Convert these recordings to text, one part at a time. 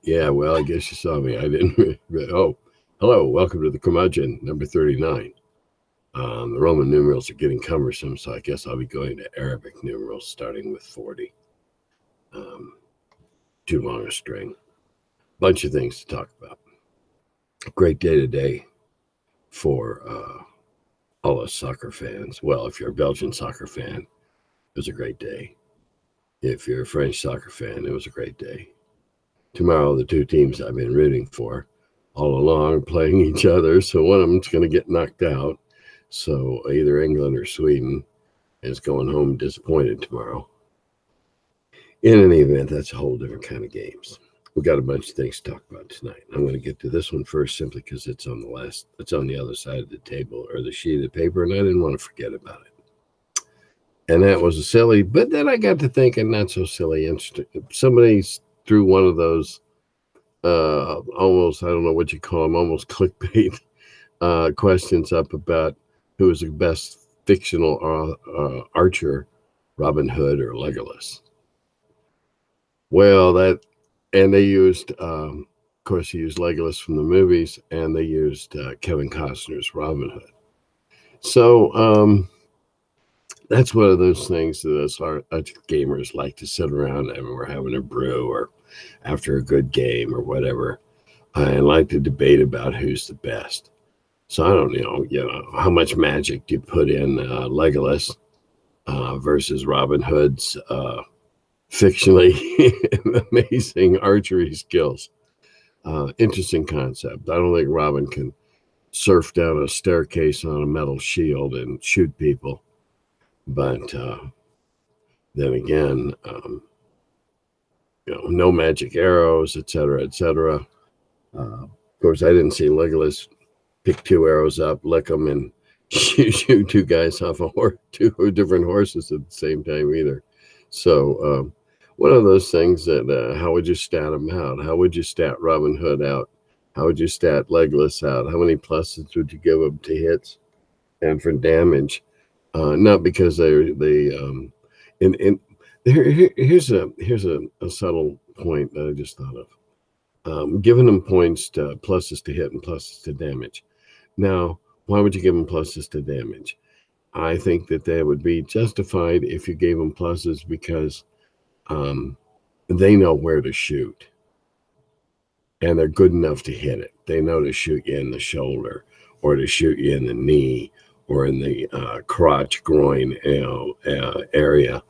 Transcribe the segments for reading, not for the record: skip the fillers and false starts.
Yeah, well, I guess you saw me. I didn't. Oh, hello. Welcome to the Curmudgeon, number 39. The Roman numerals are getting cumbersome, so I guess I'll be going to Arabic numerals, starting with 40. Too long a string. Bunch of things to talk about. Great day today for all us soccer fans. Well, if you're a Belgian soccer fan, it was a great day. If you're a French soccer fan, it was a great day. Tomorrow, the two teams I've been rooting for all along playing each other, so one of them's going to get knocked out. So either England or Sweden is going home disappointed tomorrow. In any event, that's a whole different kind of games. We've got a bunch of things to talk about tonight. I'm going to get to this one first simply because it's on the other side of the table or the sheet of paper, and I didn't want to forget about it. And that was a silly, but then I got to thinking, not so silly, interesting. Somebody threw one of those almost, I don't know what you call them, almost clickbait questions up about who is the best fictional archer, Robin Hood or Legolas. Well, and they used, of course, they used Legolas from the movies, and they used Kevin Costner's Robin Hood. So that's one of those things that us gamers like to sit around and we're having a brew or after a good game or whatever, and like to debate about who's the best. So I don't know, how much magic do you put in Legolas versus Robin Hood's fictionally amazing archery skills. Interesting concept. I don't think Robin can surf down a staircase on a metal shield and shoot people. But then again, no magic arrows, etc., etc. Of course, I didn't see Legolas pick two arrows up, lick them, and shoot two guys off two different horses at the same time either. So one of those things that how would you stat them out? How would you stat Robin Hood out? How would you stat Legolas out? How many pluses would you give them to hits and for damage? Not because here's a subtle point that I just thought of. Giving them points to pluses to hit and pluses to damage. Now, why would you give them pluses to damage? I think that would be justified if you gave them pluses because they know where to shoot. And they're good enough to hit it. They know to shoot you in the shoulder or to shoot you in the knee or in the crotch, groin area,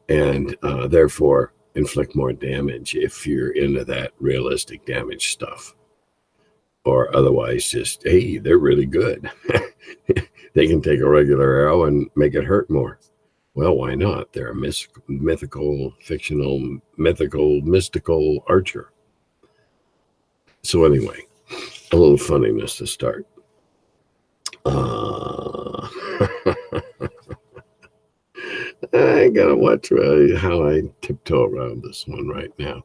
and therefore inflict more damage if you're into that realistic damage stuff. Or otherwise just, hey, they're really good. They can take a regular arrow and make it hurt more. Well, why not? They're a mystical archer. So anyway, a little funniness to start. I gotta watch how I tiptoe around this one right now.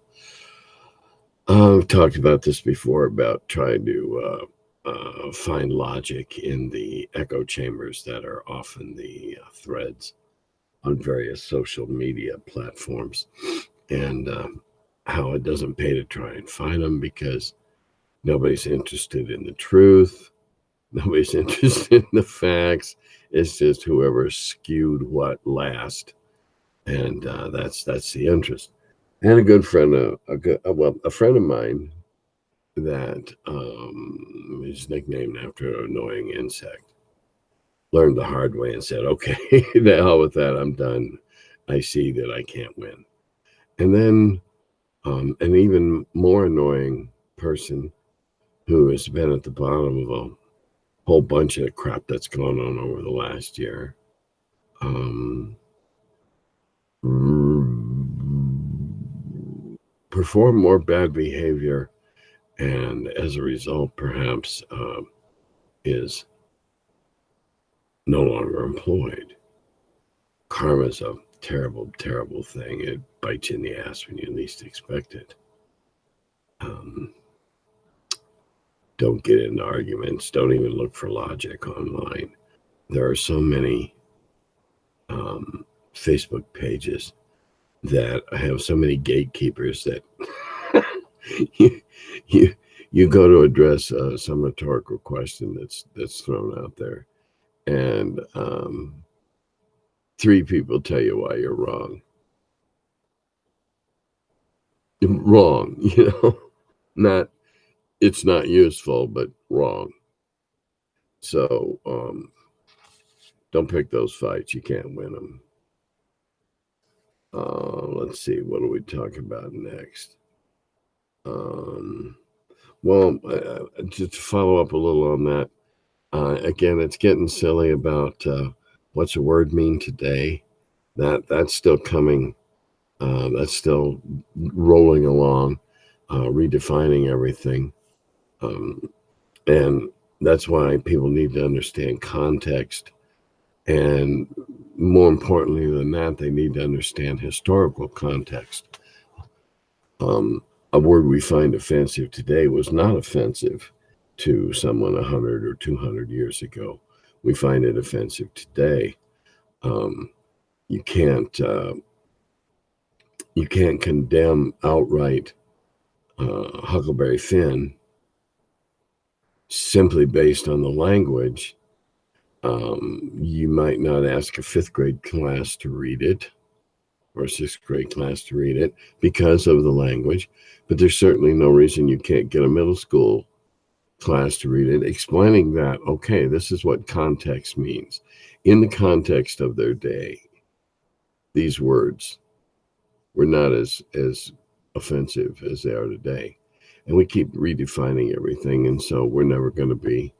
I've talked about this before about trying to find logic in the echo chambers that are often the threads on various social media platforms, and how it doesn't pay to try and find them because nobody's interested in the truth. Nobody's interested in the facts. It's just whoever skewed what last, and that's the interest. And a good friend, a friend of mine that is nicknamed after an annoying insect, learned the hard way and said, "Okay, the hell with that. I'm done. I see that I can't win." And then an even more annoying person who has been at the bottom of a whole bunch of crap that's gone on over the last year. Perform more bad behavior, and as a result, perhaps is no longer employed. Karma's a terrible, terrible thing. It bites you in the ass when you least expect it. Don't get into arguments. Don't even look for logic online. There are so many Facebook pages that have so many gatekeepers that you, you you go to address some rhetorical question that's thrown out there, and three people tell you why you're wrong. Wrong, not it's not useful, but wrong. So don't pick those fights. You can't win them. Let's see. What do we talk about next? Well, to follow up a little on that, again, it's getting silly about what's a word mean today. That's still coming. That's still rolling along, redefining everything. And that's why people need to understand context. And more importantly than that, they need to understand historical context. A word we find offensive today was not offensive to someone 100 or 200 years ago. We find it offensive today. You can't condemn outright Huckleberry Finn simply based on the language. You might not ask a 5th grade class to read it or a 6th grade class to read it because of the language, but there's certainly no reason you can't get a middle school class to read it, explaining that, okay, this is what context means. In the context of their day, these words were not as offensive as they are today. And we keep redefining everything, and so we're never going to be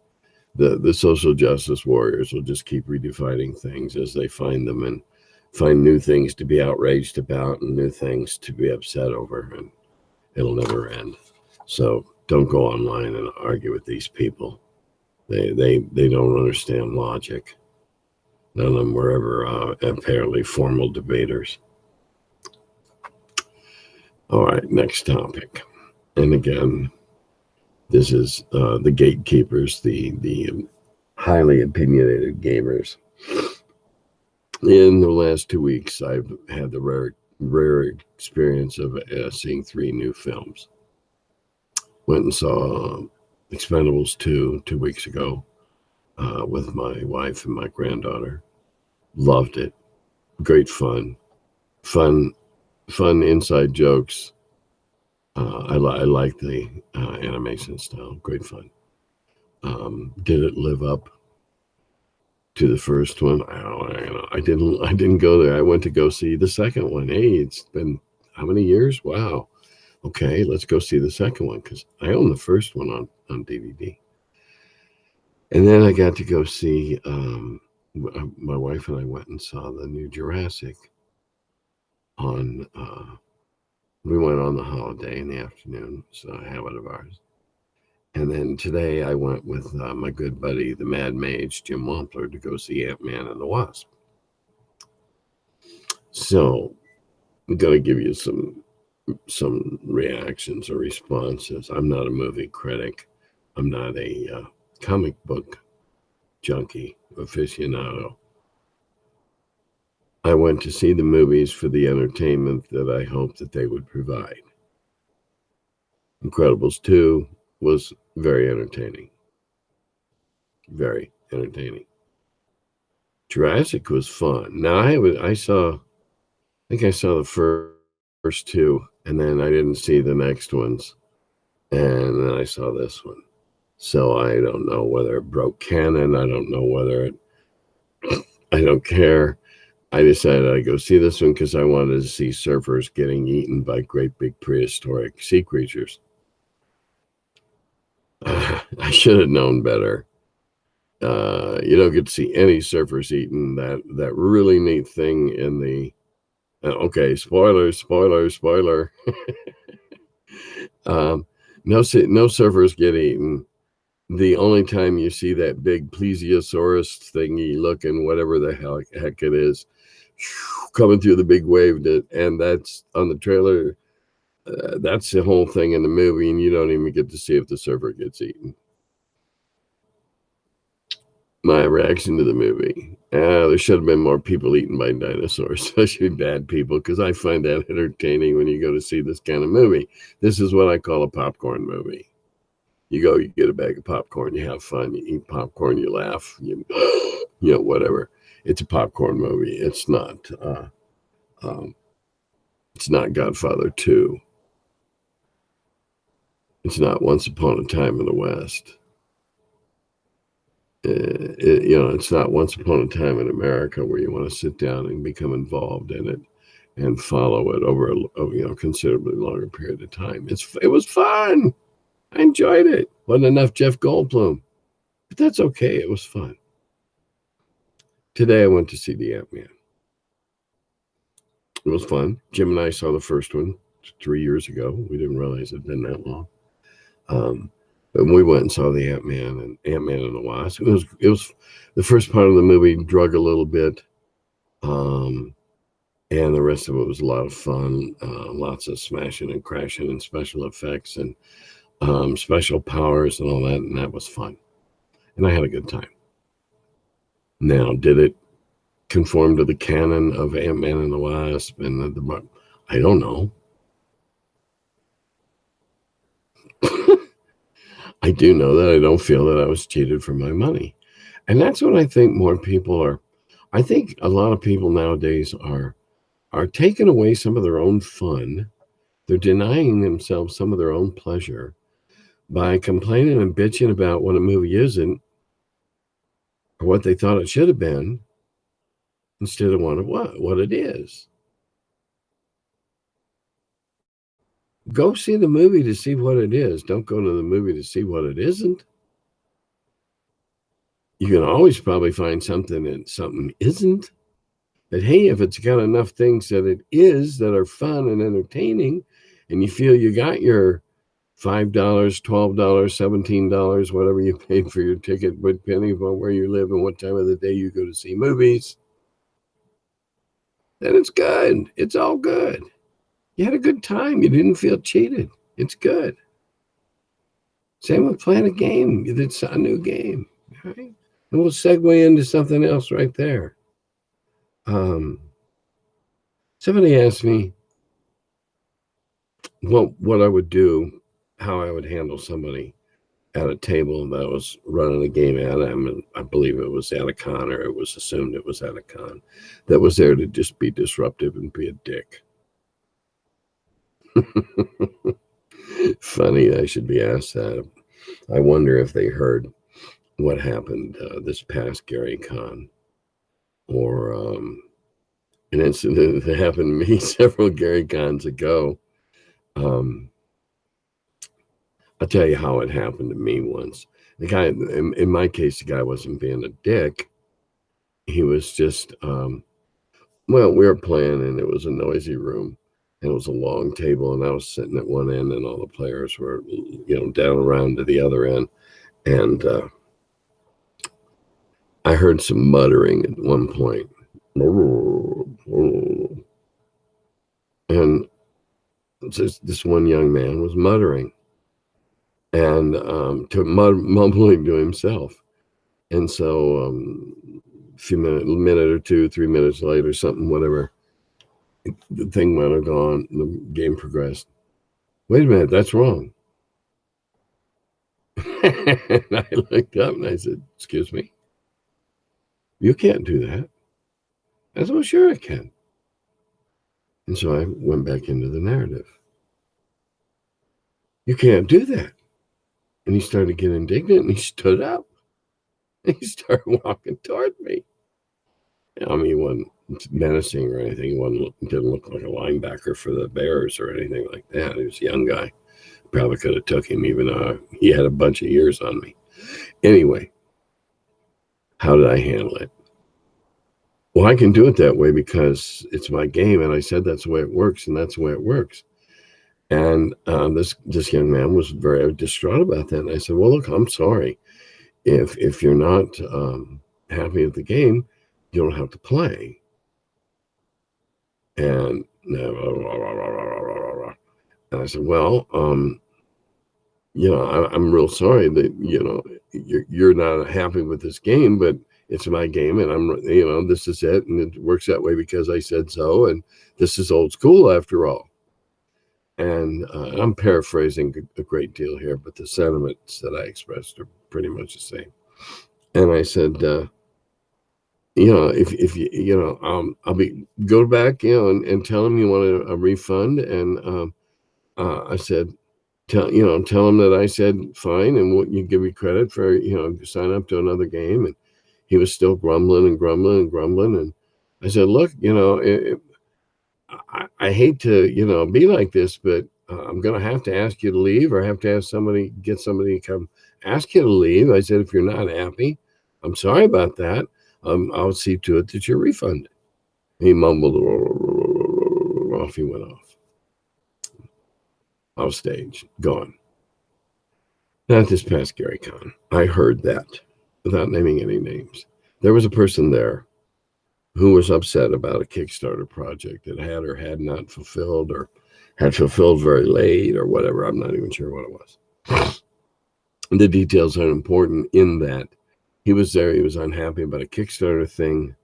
the social justice warriors will just keep redefining things as they find them and find new things to be outraged about and new things to be upset over, and it'll never end. So don't go online and argue with these people. They don't understand logic. None of them were ever apparently formal debaters. All right, next topic. And again, this is the gatekeepers, the highly opinionated gamers. In the last 2 weeks, I've had the rare experience of seeing 3 new films. Went and saw Expendables 2 weeks ago with my wife and my granddaughter. Loved it. Great fun. Fun inside jokes. I like the animation style. Great fun. Did it live up to the first one? I didn't go there. I went to go see the second one. Hey, it's been how many years? Wow. Okay, let's go see the second one because I own the first one on DVD. And then I got to go see. My wife and I went and saw the new Jurassic on. We went on the holiday in the afternoon. It's a habit of ours. And then today I went with my good buddy, the Mad Mage, Jim Wampler, to go see Ant-Man and the Wasp. So I'm going to give you some reactions or responses. I'm not a movie critic. I'm not a comic book junkie, aficionado. I went to see the movies for the entertainment that I hoped that they would provide. Incredibles 2 was very entertaining. Very entertaining. Jurassic was fun. Now I think I saw the first 2, and then I didn't see the next ones, and then I saw this one. So I don't know whether it broke canon. I don't know whether it. I don't care. I decided I'd go see this one because I wanted to see surfers getting eaten by great big prehistoric sea creatures. I should have known better. You don't get to see any surfers eating that really neat thing in the. Okay, spoiler. No surfers get eaten. The only time you see that big plesiosaurus thingy looking, whatever the heck it is, coming through the big wave, and that's on the trailer. That's the whole thing in the movie, and you don't even get to see if the surfer gets eaten. My reaction to the movie, There should have been more people eaten by dinosaurs, especially bad people, because I find that entertaining when you go to see this kind of movie. This is what I call a popcorn movie. You go, you get a bag of popcorn, you have fun, you eat popcorn, you laugh, whatever. It's a popcorn movie. It's not Godfather 2. It's not Once Upon a Time in the West. It's not Once Upon a Time in America, where you want to sit down and become involved in it and follow it over a considerably longer period of time. It was fun. I enjoyed it. Wasn't enough Jeff Goldblum, but that's okay. It was fun. Today I went to see the Ant-Man. It was fun. Jim and I saw the first one 3 years ago. We didn't realize it had been that long. But we went and saw the Ant-Man and the Wasp. It was the first part of the movie drug a little bit, and the rest of it was a lot of fun. Lots of smashing and crashing and special effects and special powers and all that, and that was fun. And I had a good time. Now, did it conform to the canon of Ant-Man and the Wasp and the I don't know. I do know that I don't feel that I was cheated for my money. And that's what I think more people are. I think a lot of people nowadays are taking away some of their own fun. They're denying themselves some of their own pleasure by complaining and bitching about what a movie isn't or what they thought it should have been instead of what it is. Go see the movie to see what it is. Don't go to the movie to see what it isn't. You can always probably find something that something isn't. But hey, if it's got enough things that it is that are fun and entertaining, and you feel you got your $5, $12, $17, whatever you paid for your ticket, depending on where you live and what time of the day you go to see movies, then it's good. It's all good. You had a good time. You didn't feel cheated. It's good. Same with playing a game. It's a new game. Right? And we'll segue into something else right there. Somebody asked me what I would do, how I would handle somebody at a table that was running a game at him, and I believe it was at a con, or it was assumed it was at a con, that was there to just be disruptive and be a dick. Funny, I should be asked that. I wonder if they heard what happened this past Gary Con, or an incident that happened to me several Gary Cons ago. I'll tell you how it happened to me once. The guy, in my case, the guy wasn't being a dick. He was just, we were playing, and it was a noisy room, and it was a long table, and I was sitting at one end, and all the players were, down around to the other end, and I heard some muttering at one point, and this one young man was muttering and mumbling to himself. And so a minute or 2, 3 minutes later, something, whatever, the thing went on, the game progressed. Wait a minute, that's wrong. And I looked up and I said, excuse me? You can't do that. I said, well, sure I can. And so I went back into the narrative. You can't do that. And he started getting indignant, and he stood up. And he started walking toward me. I mean, he wasn't menacing or anything. He didn't look like a linebacker for the Bears or anything like that. He was a young guy. Probably could have took him, even though he had a bunch of years on me. Anyway, how did I handle it? Well, I can do it that way because it's my game, and I said that's the way it works, and that's the way it works. And this young man was very distraught about that. And I said, well, look, I'm sorry. If you're not happy with the game, you don't have to play. And I said, well, I'm real sorry that, you're not happy with this game, but it's my game, and this is it, and it works that way because I said so, and this is old school after all. And I'm paraphrasing a great deal here, but the sentiments that I expressed are pretty much the same. And I said, if you, I'll go back, and tell them you want a refund. And I said, tell them that I said fine, and you give me credit for sign up to another game. And he was still grumbling and grumbling and grumbling. And I said, look, I hate to be like this, but I'm going to have to ask you to leave, or have to have get somebody to come ask you to leave. I said, if you're not happy, I'm sorry about that. I'll see to it that you're refunded. He mumbled, off he went off stage, gone. Not this past Gary Con. I heard that, without naming any names. There was a person there who was upset about a Kickstarter project that had or had not fulfilled, or had fulfilled very late, or whatever. I'm not even sure what it was. The details aren't important in that he was there. He was unhappy about a Kickstarter thing,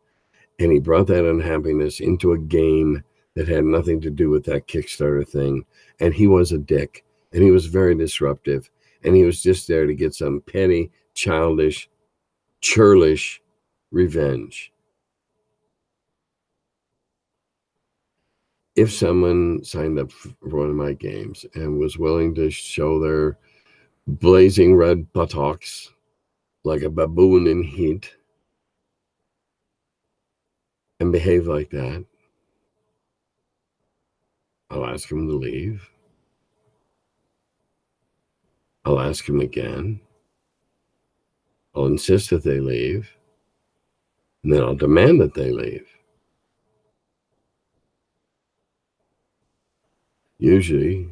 and he brought that unhappiness into a game that had nothing to do with that Kickstarter thing. And he was a dick, and he was very disruptive, and he was just there to get some petty, childish, churlish revenge. If someone signed up for one of my games and was willing to show their blazing red buttocks like a baboon in heat and behave like that, I'll ask him to leave. I'll ask him again. I'll insist that they leave. And then I'll demand that they leave. Usually,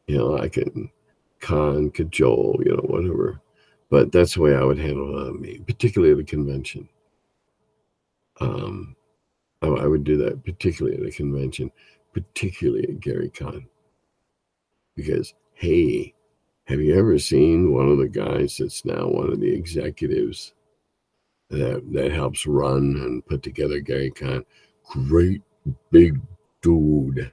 I can cajole, whatever. But that's the way I would handle me, particularly at a convention. I would do that particularly at a convention, particularly at Gary Con. Because, hey, have you ever seen one of the guys that's now one of the executives that helps run and put together Gary Con? Great big dude.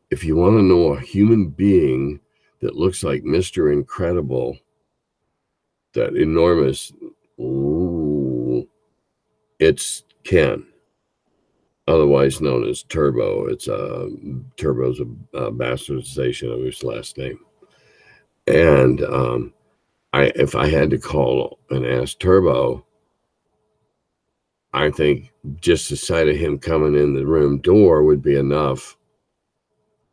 If you want to know a human being that looks like Mr. Incredible, that enormous, it's Ken, otherwise known as Turbo. Turbo's a bastardization of his last name. And if I had to call and ask Turbo, I think just the sight of him coming in the room door would be enough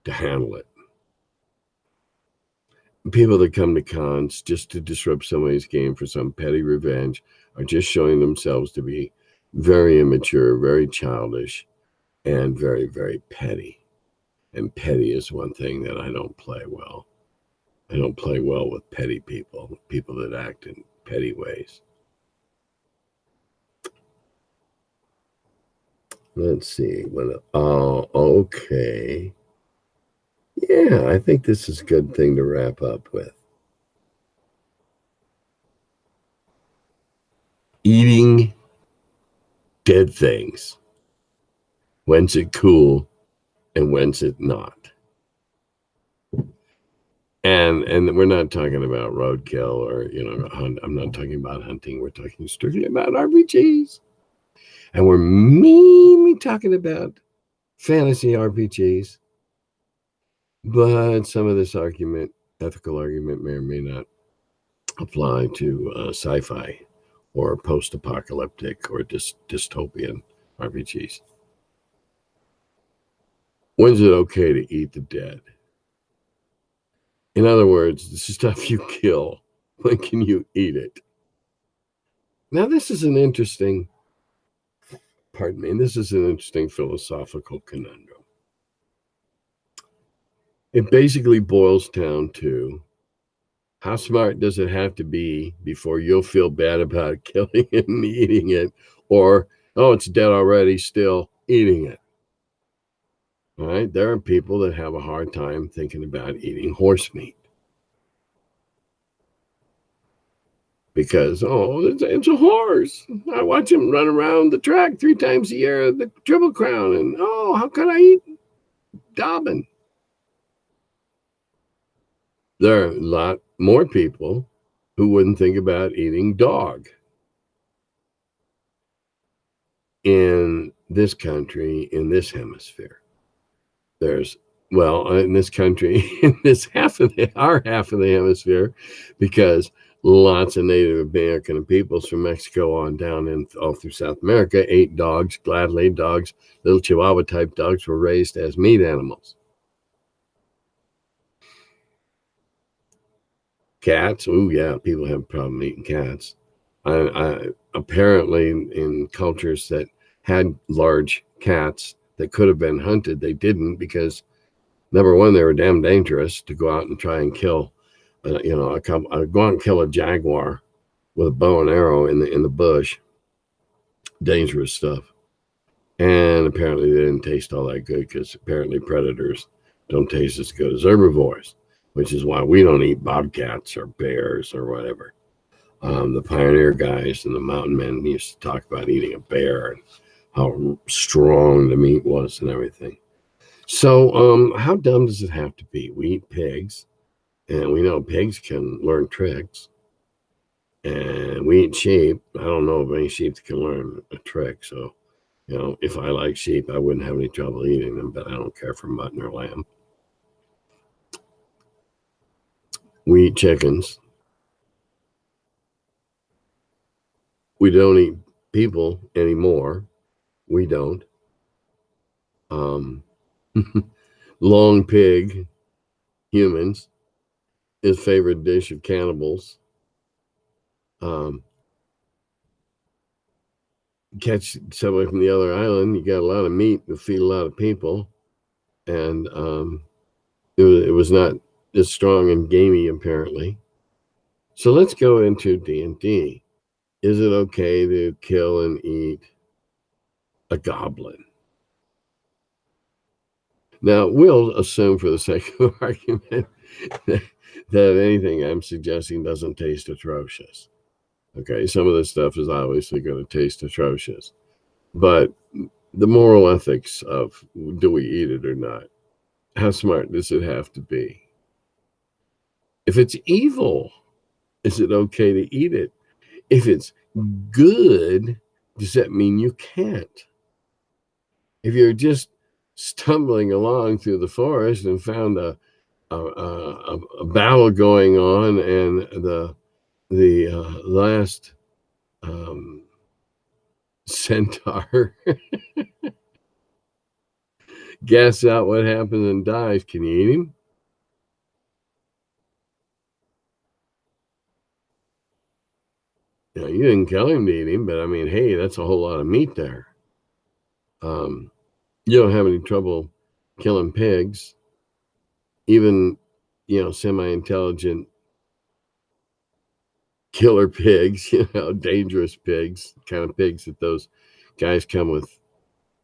to handle it. People that come to cons just to disrupt somebody's game for some petty revenge are just showing themselves to be very immature, very childish, and very, very petty. And petty is one thing that I don't play well. I don't play well with petty people that act in petty ways. Let's see. Okay. Yeah, I think this is a good thing to wrap up with. Eating dead things. When's it cool and when's it not? And we're not talking about roadkill or, I'm not talking about hunting. We're talking strictly about RPGs. And we're mainly talking about fantasy RPGs. But some of this ethical argument may or may not apply to sci-fi or post-apocalyptic or dystopian RPGs. When's it okay to eat the dead? In other words, the stuff you kill, when can you eat it? Now, this is an interesting philosophical conundrum. It basically boils down to, how smart does it have to be before you'll feel bad about killing it and eating it? Or, oh, it's dead already, still eating it. All right? There are people that have a hard time thinking about eating horse meat. because, it's a horse. I watch him run around the track 3 times a year at the Triple Crown, and how can I eat Dobbin? There are a lot more people who wouldn't think about eating dog in this country, in this hemisphere. In this country, in this our half of the hemisphere, because lots of Native American peoples from Mexico on down and all through South America ate dogs gladly. Dogs, little Chihuahua type dogs, were raised as meat animals. Cats, people have a problem eating cats. Apparently, in cultures that had large cats that could have been hunted, they didn't, because number one, they were damn dangerous to go out and try and kill. Go out and kill a jaguar with a bow and arrow in the bush. Dangerous stuff. And apparently they didn't taste all that good, because apparently predators don't taste as good as herbivores, which is why we don't eat bobcats or bears or whatever. The pioneer guys and the mountain men used to talk about eating a bear and how strong the meat was and everything. So how dumb does it have to be? We eat pigs, and we know pigs can learn tricks. And we eat sheep. I don't know of any sheep that can learn a trick. So, if I like sheep, I wouldn't have any trouble eating them, but I don't care for mutton or lamb. We eat chickens. We don't eat people anymore. We don't. Long pig, humans, is favorite dish of cannibals. Catch somebody from the other island, you got a lot of meat to feed a lot of people, and it was not as strong and gamey, apparently. So let's go into D&D. Is it okay to kill and eat a goblin? Now, we'll assume for the sake of argument that anything I'm suggesting doesn't taste atrocious. Okay, some of this stuff is obviously going to taste atrocious, but the moral ethics of, do we eat it or not? How smart does it have to be? If it's evil, is it okay to eat it? If it's good, does that mean you can't? If you're just stumbling along through the forest and found a battle going on, and the last centaur gasses out what happens and dies, can you eat him? You didn't kill him to eat him, but I mean, hey, that's a whole lot of meat there. You don't have any trouble killing pigs, even semi-intelligent killer pigs, dangerous pigs, kind of pigs that those guys come with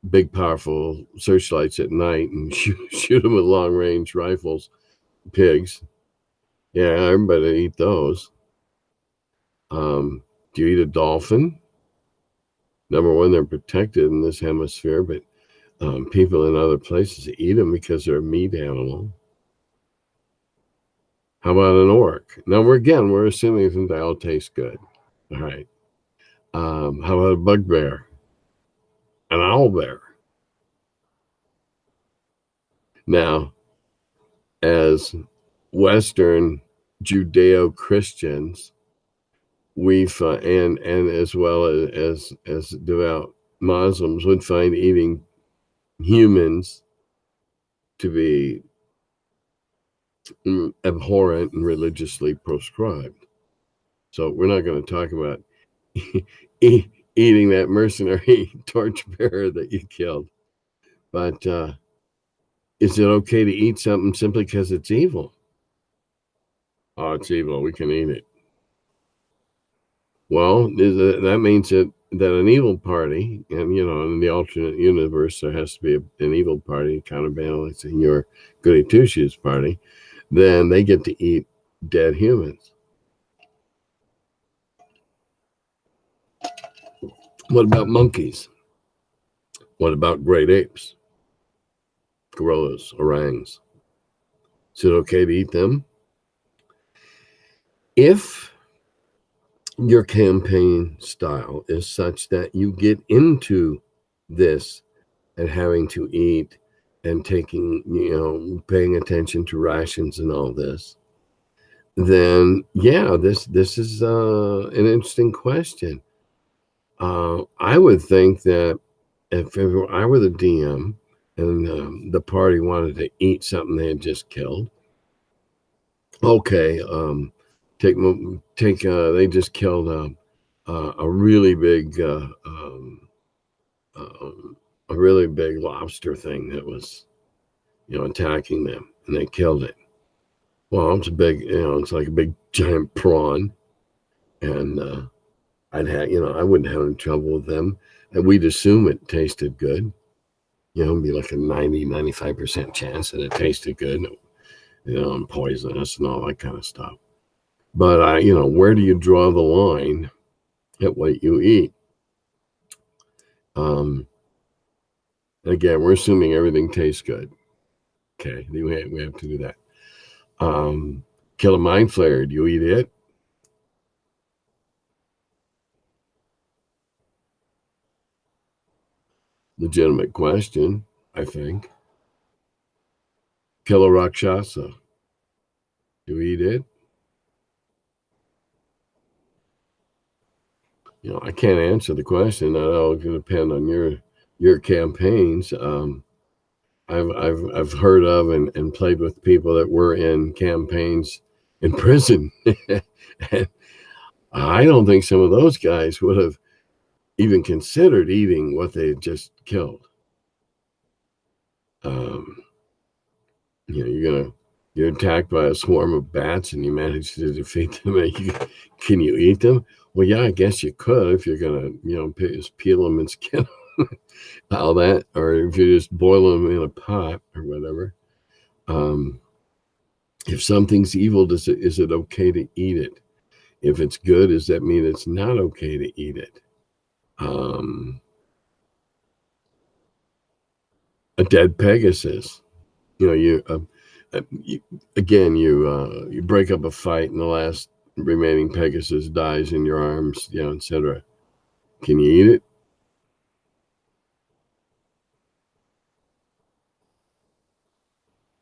big, powerful searchlights at night and shoot them with long-range rifles. Pigs, yeah, everybody eat those. Do you eat a dolphin? Number one, they're protected in this hemisphere, but people in other places eat them because they're a meat animal. How about an orc? Now, we're assuming that they all taste good. All right. How about a bugbear? An owlbear? Now, as Western Judeo-Christians, we find, and as well as devout Muslims, would find eating humans to be abhorrent and religiously proscribed. So we're not going to talk about eating that mercenary torchbearer that you killed. But is it okay to eat something simply because it's evil? Oh, it's evil. We can eat it. Well, that means that an evil party, and in the alternate universe, there has to be an evil party counterbalancing your goody two shoes party. Then they get to eat dead humans. What about monkeys? What about great apes? Gorillas, orangs? Is it okay to eat them? If your campaign style is such that you get into this and having to eat and taking, paying attention to rations and all this, then yeah, this is an interesting question. I would think that if I were the DM and the party wanted to eat something they had just killed, okay, they just killed a really big a really big lobster thing that was attacking them, and they killed it. Well, it's a big, it's like a big giant prawn, and I wouldn't have any trouble with them, and we'd assume it tasted good. It'd be like a 95% chance that it tasted good, and poisonous and all that kind of stuff. But where do you draw the line at what you eat? Again, we're assuming everything tastes good. Okay, we have to do that. Kill a mind flayer. Do you eat it? Legitimate question, I think. Kill a rakshasa. Do you eat it? I can't answer the question. That'll depend on your campaigns. I've heard of and played with people that were in campaigns in prison. And I don't think some of those guys would have even considered eating what they had just killed. You're attacked by a swarm of bats and you manage to defeat them. Can you eat them? Well, yeah, I guess you could if you're gonna, just peel them and skin them, all that, or if you just boil them in a pot or whatever. If something's evil, is it okay to eat it? If it's good, does that mean it's not okay to eat it? A dead Pegasus. You break up a fight and the last remaining Pegasus dies in your arms, etc. Can you eat it?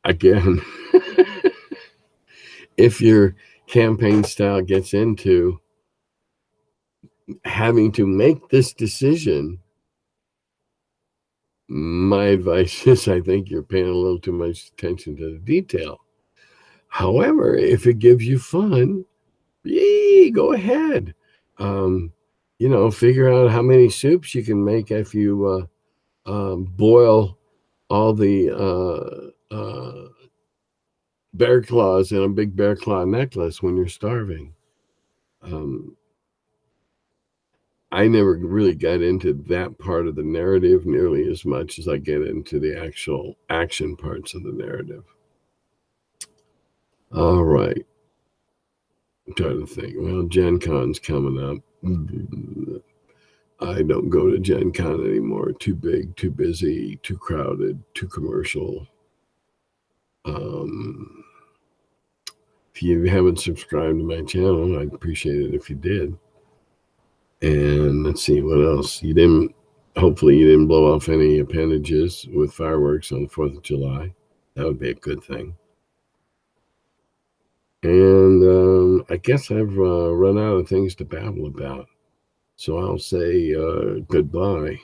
Again, if your campaign style gets into having to make this decision, my advice is I think you're paying a little too much attention to the detail. However, if it gives you fun, yay, go ahead. Figure out how many soups you can make if you boil all the bear claws in a big bear claw necklace when you're starving. I never really got into that part of the narrative nearly as much as I get into the actual action parts of the narrative. All right. I'm trying to think. Well, Gen Con's coming up. I don't go to Gen Con anymore. Too big, too busy, too crowded, too commercial. If you haven't subscribed to my channel, I'd appreciate it if you did. And let's see what else. Hopefully you didn't blow off any appendages with fireworks on the 4th of July. That would be a good thing. And I guess I've run out of things to babble about. So I'll say goodbye.